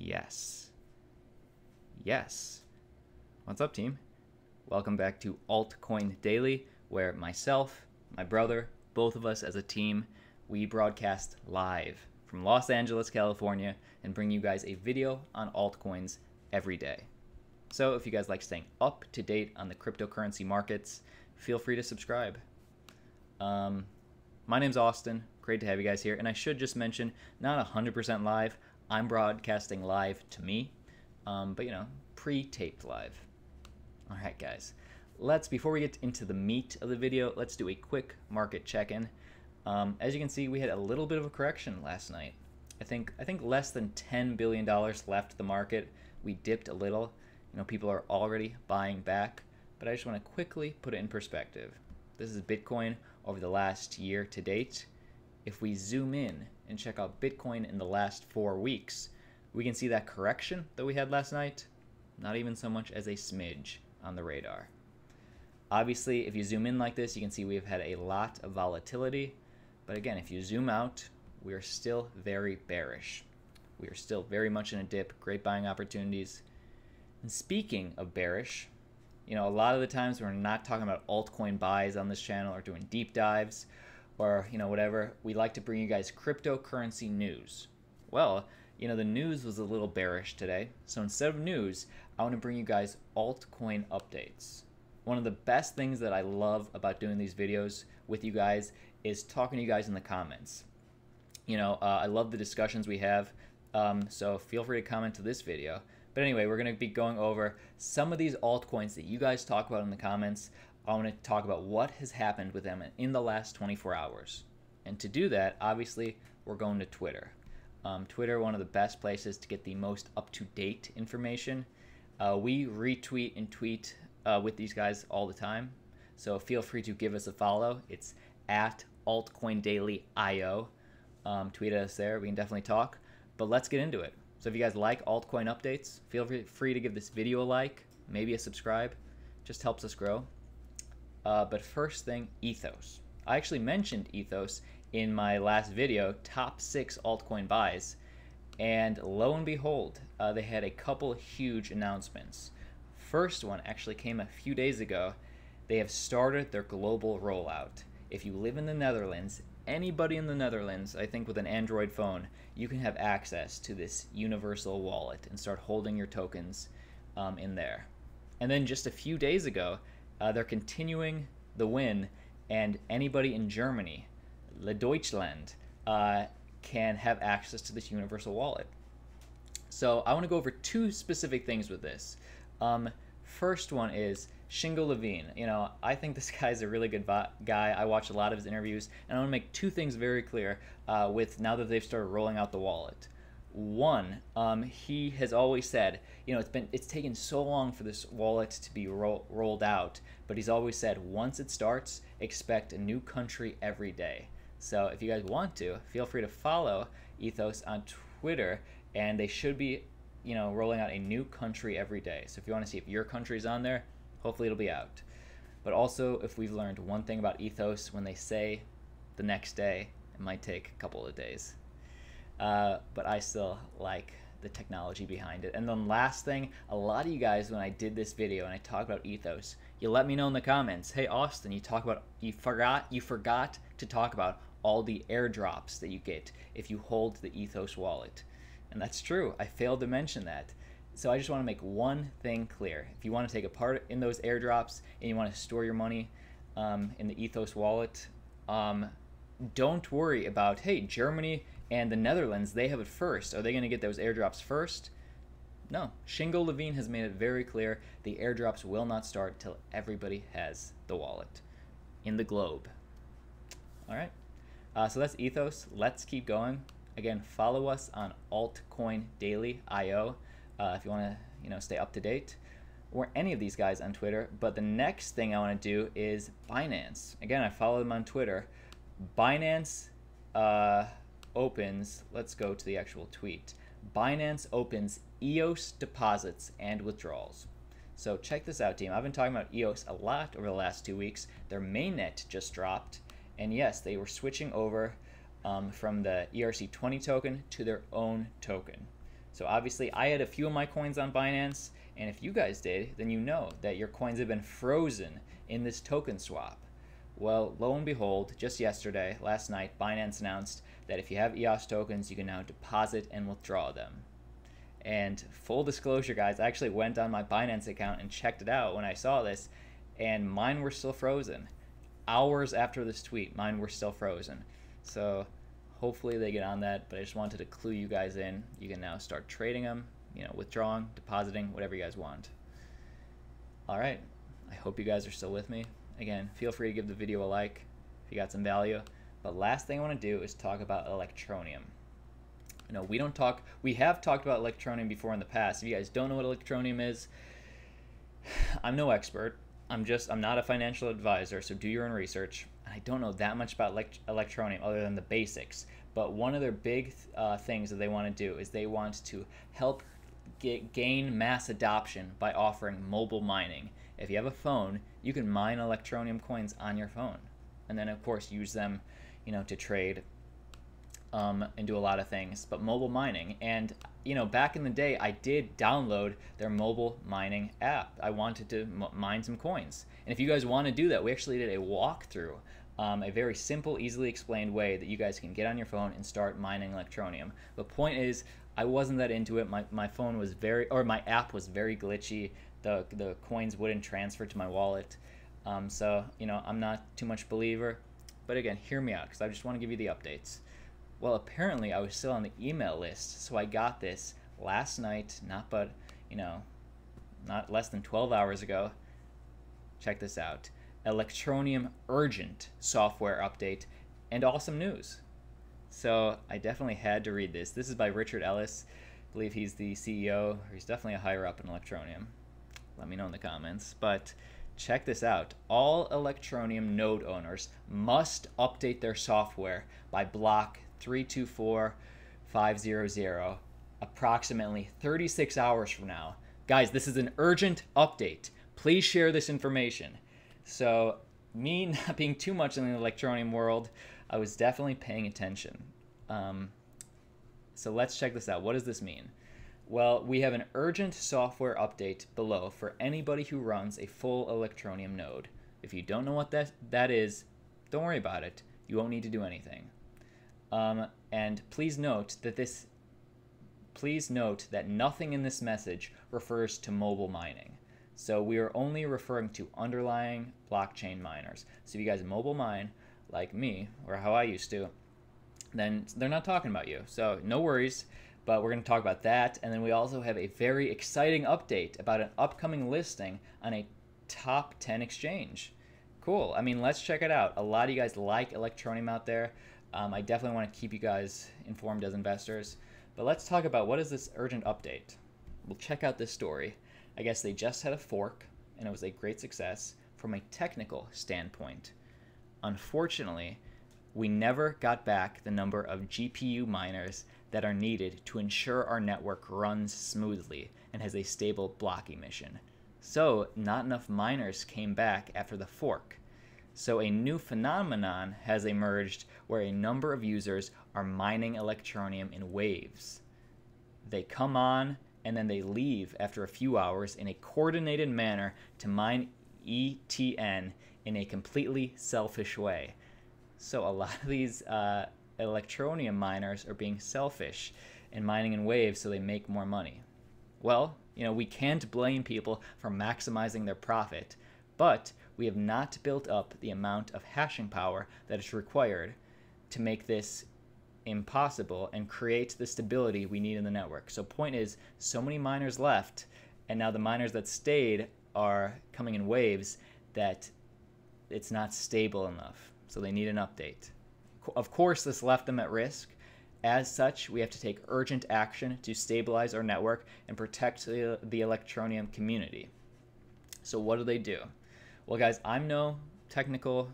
Yes. Yes. What's up, team? Welcome back to Altcoin Daily, where myself, my brother, both of us as a team, we broadcast live from Los Angeles, California, and bring you guys a video on altcoins every day. So if you guys like staying up to date on the cryptocurrency markets, feel free to subscribe. My name's Austin. Great to have you guys here. And I should just mention, not 100% live. I'm broadcasting live to me, but pre-taped live. All right, guys. Before we get into the meat of the video, let's do a quick market check-in. As you can see, we had a little bit of a correction last night. I think less than $10 billion left the market. We dipped a little. People are already buying back, but I just want to quickly put it in perspective. This is Bitcoin over the last year to date. If we zoom in and check out Bitcoin in the last 4 weeks, we can see that correction that we had last night, not even so much as a smidge on the radar. Obviously, if you zoom in like this, you can see we've had a lot of volatility. But again, if you zoom out, we are still very bearish. We are still very much in a dip, great buying opportunities. And speaking of bearish, a lot of the times we're not talking about altcoin buys on this channel or doing deep dives or, whatever. We like to bring you guys cryptocurrency news. Well, the news was a little bearish today. So instead of news, I want to bring you guys altcoin updates. One of the best things that I love about doing these videos with you guys is talking to you guys in the comments. I love the discussions we have, so feel free to comment to this video. But anyway, we're going to be going over some of these altcoins that you guys talk about in the comments. I want to talk about what has happened with them in the last 24 hours. And to do that, obviously, we're going to Twitter. Twitter, one of the best places to get the most up-to-date information. We retweet and tweet with these guys all the time. So feel free to give us a follow. It's at altcoindailyio. Tweet at us there. We can definitely talk. But let's get into it. So if you guys like altcoin updates, feel free to give this video a like, maybe a subscribe. Just helps us grow. But first thing, Ethos. I actually mentioned Ethos in my last video, top 6 altcoin buys. And lo and behold, they had a couple huge announcements. First one actually came a few days ago. They have started their global rollout. If you live in the Netherlands, anybody in the Netherlands, I think with an Android phone, you can have access to this universal wallet and start holding your tokens in there. And then just a few days ago, they're continuing the win, and anybody in Germany, Le Deutschland, can have access to this universal wallet. So I want to go over 2 specific things with this. First one is Shingo Levine. I think this guy's a really good guy. I watched a lot of his interviews, and I want to make 2 things very clear with now that they've started rolling out the wallet. One, he has always said, it's taken so long for this wallet to be rolled out, but he's always said once it starts, expect a new country every day. So if you guys want to, feel free to follow Ethos on Twitter, and they should be, rolling out a new country every day. So if you want to see if your country's on there, hopefully it'll be out. But also, if we've learned one thing about Ethos, when they say the next day, it might take a couple of days. But I still like the technology behind it. And then last thing, a lot of you guys, when I did this video and I talked about Ethos, you let me know in the comments, hey Austin, you forgot to talk about all the airdrops that you get if you hold the Ethos wallet. And that's true. I failed to mention that. So I just want to make one thing clear. If you want to take a part in those airdrops and you want to store your money in the Ethos wallet, don't worry about, hey, Germany and the Netherlands, they have it first. Are they going to get those airdrops first? No. Shingo Levine has made it very clear the airdrops will not start till everybody has the wallet in the globe. All right. So that's Ethos. Let's keep going. Again, follow us on altcoindailyio if you want to stay up to date, or any of these guys on Twitter. But the next thing I want to do is Binance. Again, I follow them on Twitter. Binance opens, let's go to the actual tweet. Binance opens EOS deposits and withdrawals. So check this out, team. I've been talking about EOS a lot over the last 2 weeks. Their mainnet just dropped, and yes, they were switching over from the ERC20 token to their own token. So obviously I had a few of my coins on Binance, and if you guys did, then you know that your coins have been frozen in this token swap. Well, lo and behold, just yesterday, last night, Binance announced that if you have EOS tokens, you can now deposit and withdraw them. And full disclosure, guys, I actually went on my Binance account and checked it out when I saw this, and mine were still frozen. Hours after this tweet, mine were still frozen. So hopefully they get on that, but I just wanted to clue you guys in. You can now start trading them, withdrawing, depositing, whatever you guys want. All right, I hope you guys are still with me. Again, feel free to give the video a like if you got some value. But last thing I want to do is talk about Electroneum. We have talked about Electroneum before in the past. If you guys don't know what Electroneum is, I'm no expert. I'm not a financial advisor, so do your own research. I don't know that much about Electroneum other than the basics. But one of their big things that they want to do is they want to help gain mass adoption by offering mobile mining. If you have a phone, you can mine Electroneum coins on your phone, and then of course use them, to trade and do a lot of things. But mobile mining, and back in the day, I did download their mobile mining app. I wanted to mine some coins, and if you guys want to do that, we actually did a walkthrough, a very simple, easily explained way that you guys can get on your phone and start mining Electroneum. The point is, I wasn't that into it. My phone was my app was very glitchy. The coins wouldn't transfer to my wallet. So, I'm not too much believer. But again, hear me out, because I just want to give you the updates. Well, apparently I was still on the email list, so I got this last night, not less than 12 hours ago. Check this out. Electroneum urgent software update and awesome news. So I definitely had to read this. This is by Richard Ellis. I believe he's the CEO, or he's definitely a higher up in Electroneum. Let me know in the comments. But check this out. All Electroneum node owners must update their software by block 324500, approximately 36 hours from now. Guys, this is an urgent update. Please share this information. So, me not being too much in the Electroneum world, I was definitely paying attention. So let's check this out. What does this mean? Well, we have an urgent software update below for anybody who runs a full Electroneum node. If you don't know what that is, don't worry about it. You won't need to do anything. And please note that nothing in this message refers to mobile mining. So we are only referring to underlying blockchain miners. So if you guys mobile mine like me, or how I used to, then they're not talking about you. So no worries. But we're going to talk about that, and then we also have a very exciting update about an upcoming listing on a top 10 exchange. Cool. I mean, let's check it out. A lot of you guys like Electroneum out there. I definitely want to keep you guys informed as investors. But let's talk about what is this urgent update. We'll check out this story. I guess they just had a fork, and it was a great success from a technical standpoint. Unfortunately, we never got back the number of GPU miners that are needed to ensure our network runs smoothly and has a stable block emission. So not enough miners came back after the fork. So a new phenomenon has emerged where a number of users are mining Electroneum in waves. They come on and then they leave after a few hours in a coordinated manner to mine ETN in a completely selfish way. So a lot of these Electroneum miners are being selfish and mining in waves so they make more money. Well, we can't blame people for maximizing their profit, but we have not built up the amount of hashing power that is required to make this impossible and create the stability we need in the network. So point is, so many miners left, and now the miners that stayed are coming in waves that it's not stable enough. So they need an update. Of course, this left them at risk. As such, we have to take urgent action to stabilize our network and protect the Electroneum community. So what do? Well, guys, I'm no technical,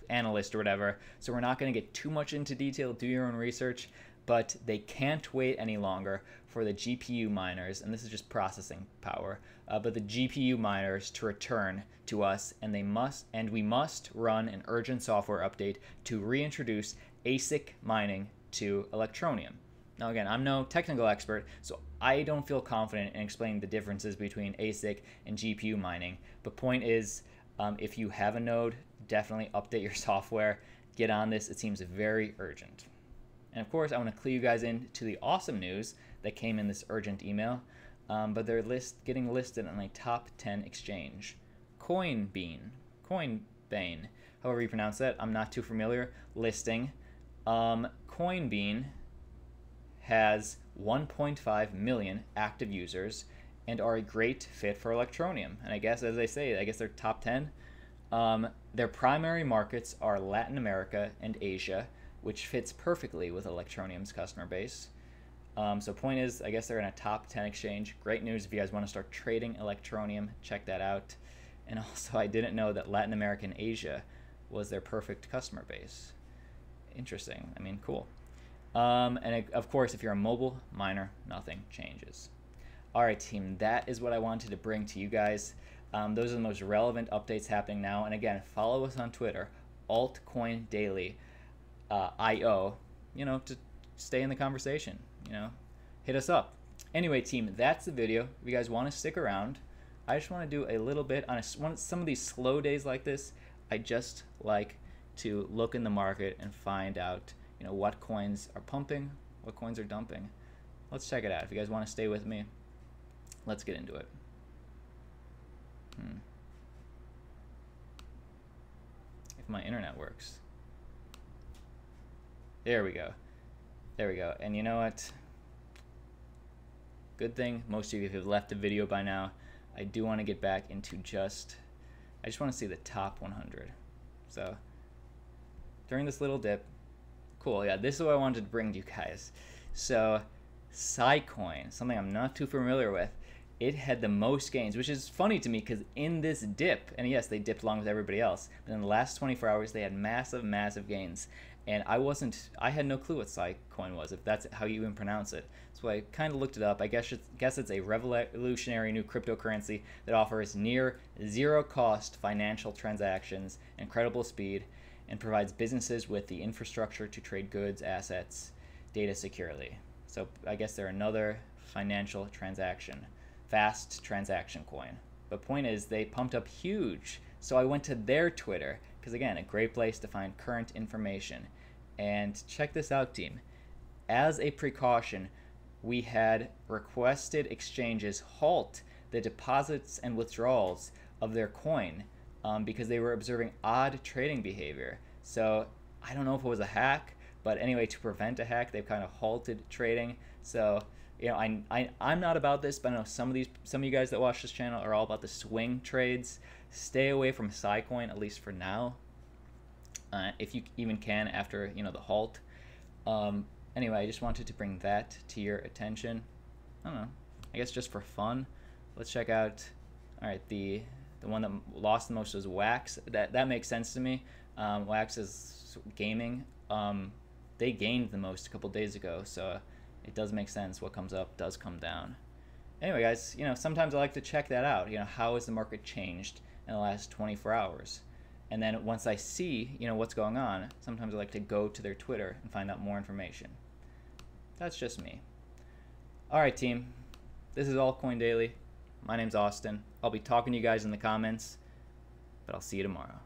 analyst or whatever, so we're not going to get too much into detail. Do your own research, but they can't wait any longer for the GPU miners, and this is just processing power, but the GPU miners to return to us, and we must run an urgent software update to reintroduce ASIC mining to Electroneum. Now again, I'm no technical expert, so I don't feel confident in explaining the differences between ASIC and GPU mining. But point is, if you have a node, definitely update your software. Get on this. It seems very urgent. And of course, I want to clue you guys in to the awesome news that came in this urgent email. But they're getting listed on a top 10 exchange. Coinbase, however you pronounce that, I'm not too familiar. Listing. Coinbase has 1.5 million active users and are a great fit for Electroneum. And I guess, as they say, I guess they're top 10. Their primary markets are Latin America and Asia, which fits perfectly with Electroneum's customer base. So point is, I guess they're in a top 10 exchange. Great news if you guys want to start trading Electroneum. Check that out. And also, I didn't know that Latin America and Asia was their perfect customer base. Interesting. I mean, cool. And of course, if you're a mobile miner, nothing changes. All right, team, that is what I wanted to bring to you guys. Those are the most relevant updates happening now. And again, follow us on Twitter, Altcoin Daily, IO, to stay in the conversation, hit us up. Anyway, team, that's the video. If you guys want to stick around, I just want to do a little bit on some of these slow days like this. I just like to look in the market and find out, what coins are pumping, what coins are dumping. Let's check it out. If you guys want to stay with me, let's get into it. If my internet works. There we go. There we go. And you know what? Good thing most of you have left the video by now. I do want to get back into I just want to see the top 100. So during this little dip, cool, yeah, this is what I wanted to bring to you guys. So Syscoin, something I'm not too familiar with, it had the most gains, which is funny to me because in this dip, and yes, they dipped along with everybody else, but in the last 24 hours, they had massive gains. And I had no clue what Syscoin was, if that's how you even pronounce it. So I kind of looked it up. I guess it's a revolutionary new cryptocurrency that offers near zero cost financial transactions, incredible speed, and provides businesses with the infrastructure to trade goods, assets, data securely. So I guess they're another financial transaction, fast transaction coin. But point is, they pumped up huge. So I went to their Twitter, because again, a great place to find current information. And check this out, team. As a precaution, we had requested exchanges halt the deposits and withdrawals of their coin because they were observing odd trading behavior. So I don't know if it was a hack, but anyway, to prevent a hack, they've kind of halted trading. So I'm not about this, but I know some of you guys that watch this channel are all about the swing trades. Stay away from Syscoin, at least for now, if you even can after the halt. Anyway, I just wanted to bring that to your attention. I don't know, I guess just for fun. Let's check out. All right, the one that lost the most was Wax. That makes sense to me. Wax is gaming. They gained the most a couple days ago, so it does make sense. What comes up does come down. Anyway, guys, sometimes I like to check that out. How has the market changed in the last 24 hours? And then once I see, what's going on, sometimes I like to go to their Twitter and find out more information. That's just me. All right, team. This is Altcoin Daily. My name's Austin. I'll be talking to you guys in the comments, but I'll see you tomorrow.